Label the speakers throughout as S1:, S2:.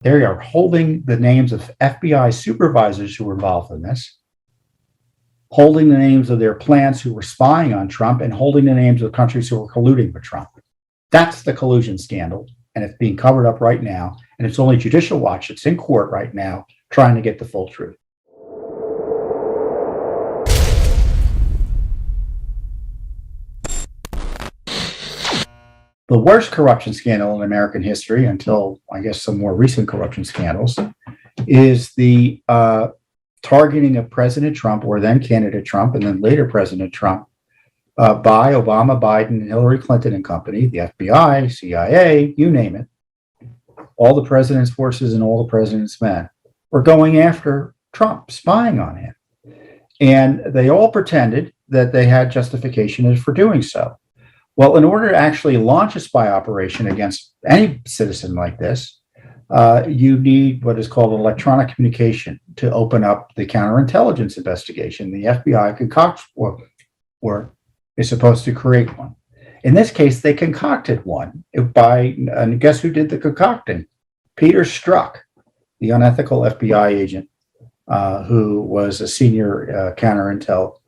S1: They are holding the names of FBI supervisors who were involved in this, holding the names of their plants who were spying on Trump, and holding the names of countries who were colluding with Trump. That's the collusion scandal, and it's being covered up right now, and it's only Judicial Watch that's in court right now trying to get the full truth. The worst corruption scandal in American history, until I guess some more recent corruption scandals, is the targeting of President Trump, or then candidate Trump, and then later President Trump, by Obama, Biden, Hillary Clinton and company, the FBI, CIA, you name it. All the president's forces and all the president's men were going after Trump, spying on him. And they all pretended that they had justification for doing so. Well, in order to actually launch a spy operation against any citizen like this, you need what is called electronic communication to open up the counterintelligence investigation. The FBI concocts or is supposed to create one. In this case, they concocted one and guess who did the concocting? Peter Strzok, the unethical FBI agent who was a senior counterintel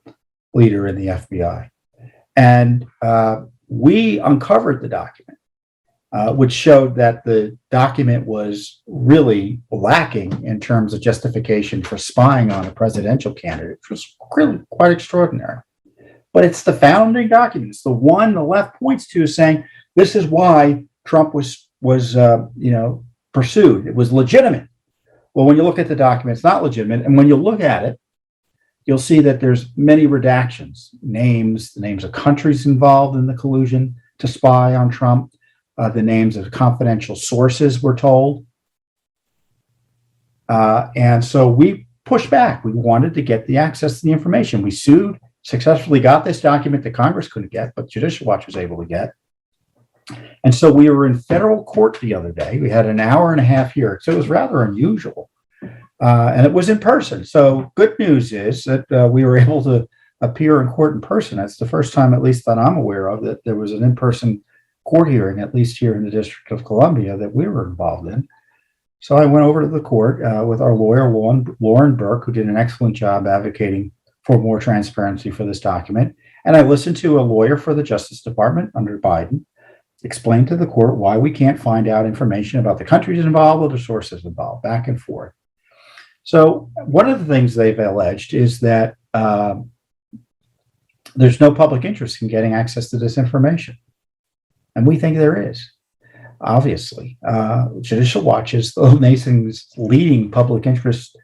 S1: leader in the FBI. And we uncovered the document, which showed that the document was really lacking in terms of justification for spying on a presidential candidate, which was really quite extraordinary. But it's the founding document. It's the one the left points to, saying this is why Trump was pursued. It was legitimate. Well, when you look at the document, it's not legitimate. And when you look at it, you'll see that there's many redactions, the names of countries involved in the collusion to spy on Trump, the names of confidential sources were told. And so we pushed back. We wanted to get the access to the information. We sued, successfully got this document that Congress couldn't get, but Judicial Watch was able to get. And so we were in federal court the other day. We had an hour and a half hearing, so it was rather unusual. And it was in person. So good news is that we were able to appear in court in person. That's the first time, at least that I'm aware of, that there was an in-person court hearing, at least here in the District of Columbia, that we were involved in. So I went over to the court with our lawyer, Lauren Burke, who did an excellent job advocating for more transparency for this document. And I listened to a lawyer for the Justice Department under Biden explain to the court why we can't find out information about the countries involved or the sources involved, back and forth. So one of the things they've alleged is that there's no public interest in getting access to this information. And we think there is, obviously. Judicial Watch is the nation's leading public interest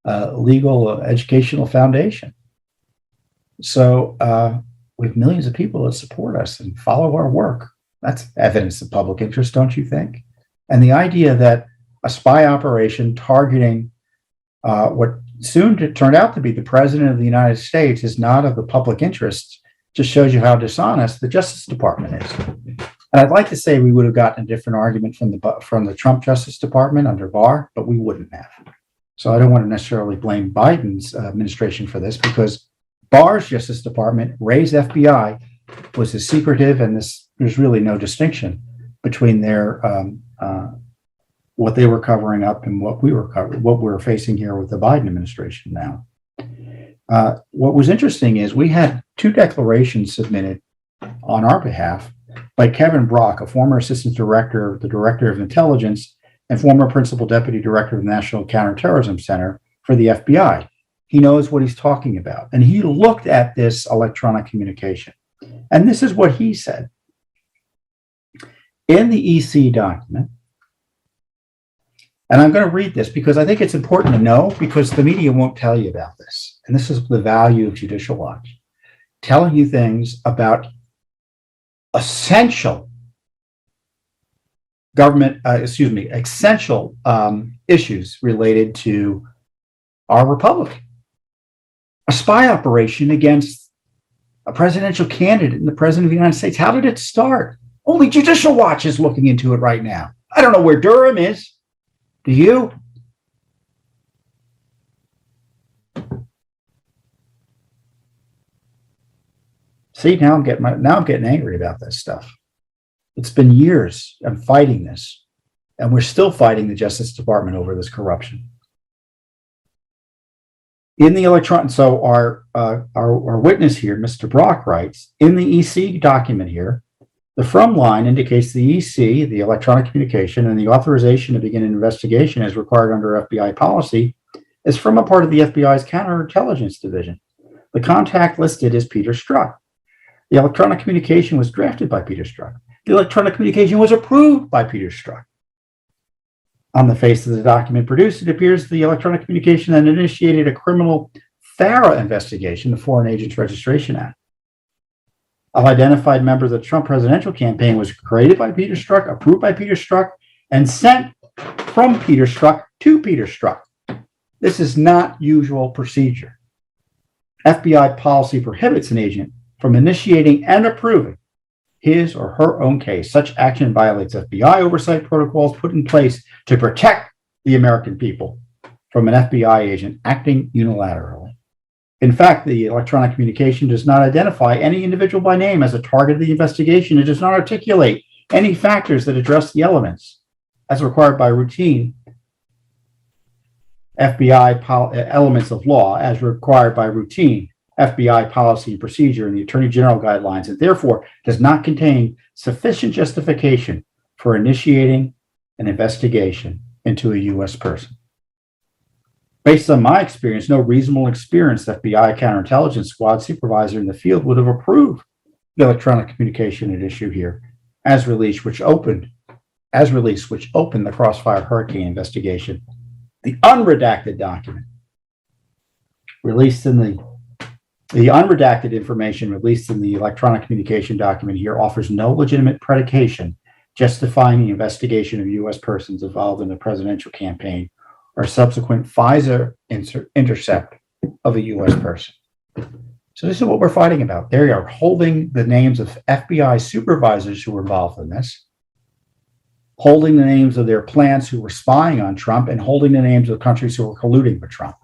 S1: legal educational foundation. So we have millions of people that support us and follow our work. That's evidence of public interest, don't you think? And the idea that a spy operation targeting what soon turned out to be the president of the United States is not of the public interest just shows you how dishonest the Justice Department is. And I'd like to say we would have gotten a different argument from the Trump Justice Department under Barr, but we wouldn't have. So I don't want to necessarily blame Biden's administration for this, because Barr's Justice Department, Ray's FBI, was as secretive, and there's really no distinction between their what they were covering up and what we're facing here with the Biden administration now. What was interesting is we had two declarations submitted on our behalf by Kevin Brock, a former assistant director, the director of intelligence, and former principal deputy director of the National Counterterrorism Center for the FBI. He knows what he's talking about. And he looked at this electronic communication. And this is what he said. In the EC document, and I'm going to read this because I think it's important to know, because the media won't tell you about this. And this is the value of Judicial Watch, telling you things about essential essential issues related to our republic. A spy operation against a presidential candidate and the president of the United States. How did it start? Only Judicial Watch is looking into it right now. I don't know where Durham is. Do you? See, now I'm getting angry about this stuff. It's been years I'm fighting this. And we're still fighting the Justice Department over this corruption. In the so our witness here, Mr. Brock, writes, in the EC document here, the from line indicates the EC, the electronic communication, and the authorization to begin an investigation as required under FBI policy is from a part of the FBI's counterintelligence division. The contact listed is Peter Strzok. The electronic communication was drafted by Peter Strzok. The electronic communication was approved by Peter Strzok. On the face of the document produced, it appears the electronic communication that initiated a criminal FARA investigation, the Foreign Agents Registration Act, of identified members of the Trump presidential campaign was created by Peter Strzok, approved by Peter Strzok, and sent from Peter Strzok to Peter Strzok. This is not usual procedure. FBI policy prohibits an agent from initiating and approving his or her own case. Such action violates FBI oversight protocols put in place to protect the American people from an FBI agent acting unilaterally. In fact, the electronic communication does not identify any individual by name as a target of the investigation. It does not articulate any factors that address the elements as required by routine elements of law, as required by routine FBI policy and procedure and the Attorney General guidelines, and therefore does not contain sufficient justification for initiating an investigation into a U.S. person. Based on my experience, no reasonable experienced FBI counterintelligence squad supervisor in the field would have approved the electronic communication at issue here as released, which opened the Crossfire Hurricane investigation. The unredacted document released in the unredacted information released in the electronic communication document here offers no legitimate predication justifying the investigation of U.S. persons involved in the presidential campaign or subsequent FISA intercept of a U.S. person. So this is what we're fighting about. They are holding the names of FBI supervisors who were involved in this, holding the names of their plants who were spying on Trump, and holding the names of countries who were colluding with Trump.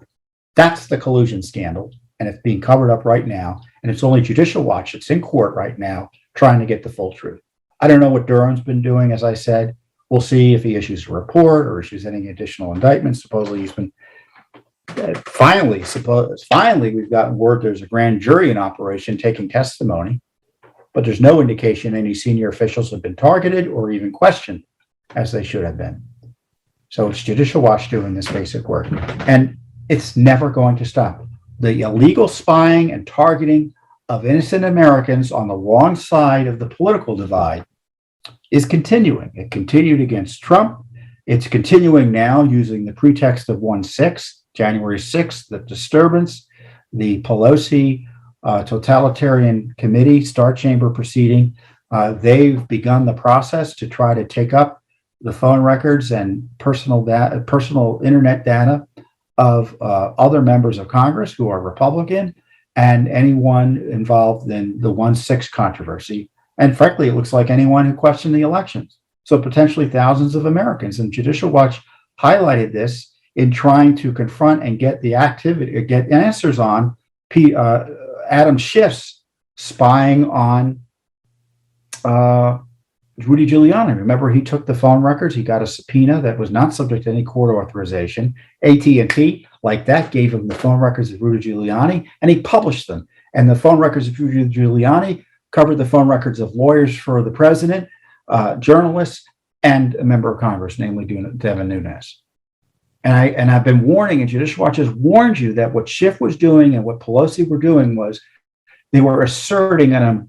S1: That's the collusion scandal, and it's being covered up right now, and it's only Judicial Watch that's in court right now trying to get the full truth. I don't know what Durham's been doing, as I said. We'll see if he issues a report or issues any additional indictments. Supposedly he's been finally we've gotten word there's a grand jury in operation taking testimony, but there's no indication any senior officials have been targeted or even questioned as they should have been. So it's Judicial Watch doing this basic work, and it's never going to stop. The illegal spying and targeting of innocent Americans on the wrong side of the political divide is continuing. It continued against Trump. It's continuing now using the pretext of January 6th, the disturbance, the Pelosi totalitarian committee, Star Chamber proceeding. They've begun the process to try to take up the phone records and personal internet data of other members of Congress who are Republican and anyone involved in the 1-6 controversy. And frankly, it looks like anyone who questioned the elections. So potentially thousands of Americans. And Judicial Watch highlighted this in trying to confront and get answers on Adam Schiff's spying on Rudy Giuliani. Remember, he took the phone records. He got a subpoena that was not subject to any court authorization. AT&T, like that, gave him the phone records of Rudy Giuliani, and he published them. And the phone records of Rudy Giuliani covered the phone records of lawyers for the president, journalists, and a member of Congress, namely Devin Nunes. And I've been warning, and Judicial Watch has warned you that what Schiff was doing and what Pelosi were doing was they were asserting an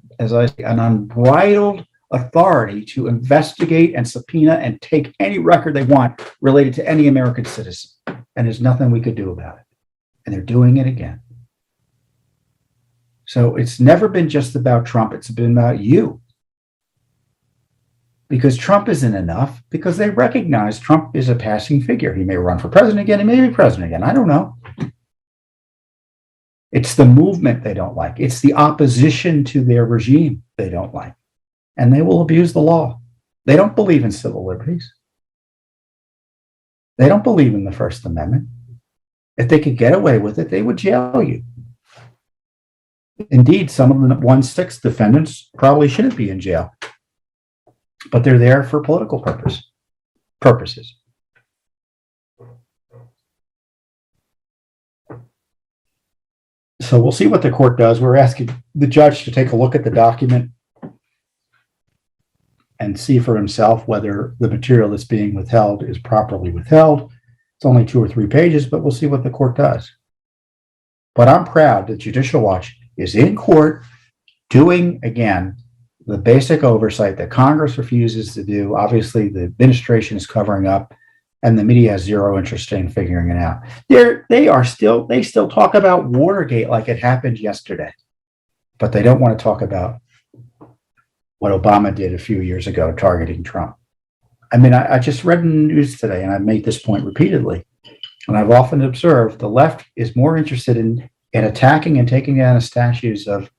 S1: unbridled authority to investigate and subpoena and take any record they want related to any American citizen. And there's nothing we could do about it. And they're doing it again. So it's never been just about Trump. It's been about you. Because Trump isn't enough, because they recognize Trump is a passing figure. He may run for president again. He may be president again. I don't know. It's the movement they don't like. It's the opposition to their regime they don't like. And they will abuse the law. They don't believe in civil liberties. They don't believe in the First Amendment. If they could get away with it, they would jail you. Indeed, some of the 1-6 defendants probably shouldn't be in jail, but they're there for political purpose. purposes. So we'll see what the court does. We're asking the judge to take a look at the document and see for himself whether the material that's being withheld is properly withheld. It's only 2 or 3 pages, but we'll see what the court does. But I'm proud that Judicial Watch is in court doing, again, the basic oversight that Congress refuses to do. Obviously, the administration is covering up, and the media has zero interest in figuring it out. They still talk about Watergate like it happened yesterday, but they don't want to talk about what Obama did a few years ago targeting Trump. I mean, I just read in the news today, and I've made this point repeatedly, and I've often observed the left is more interested in attacking and taking down the statues of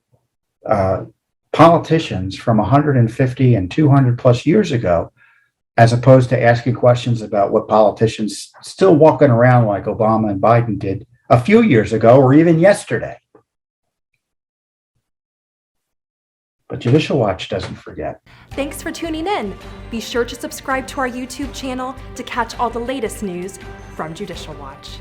S1: politicians from 150 and 200 plus years ago, as opposed to asking questions about what politicians still walking around like Obama and Biden did a few years ago or even yesterday. But Judicial Watch doesn't forget.
S2: Thanks for tuning in. Be sure to subscribe to our YouTube channel to catch all the latest news from Judicial Watch.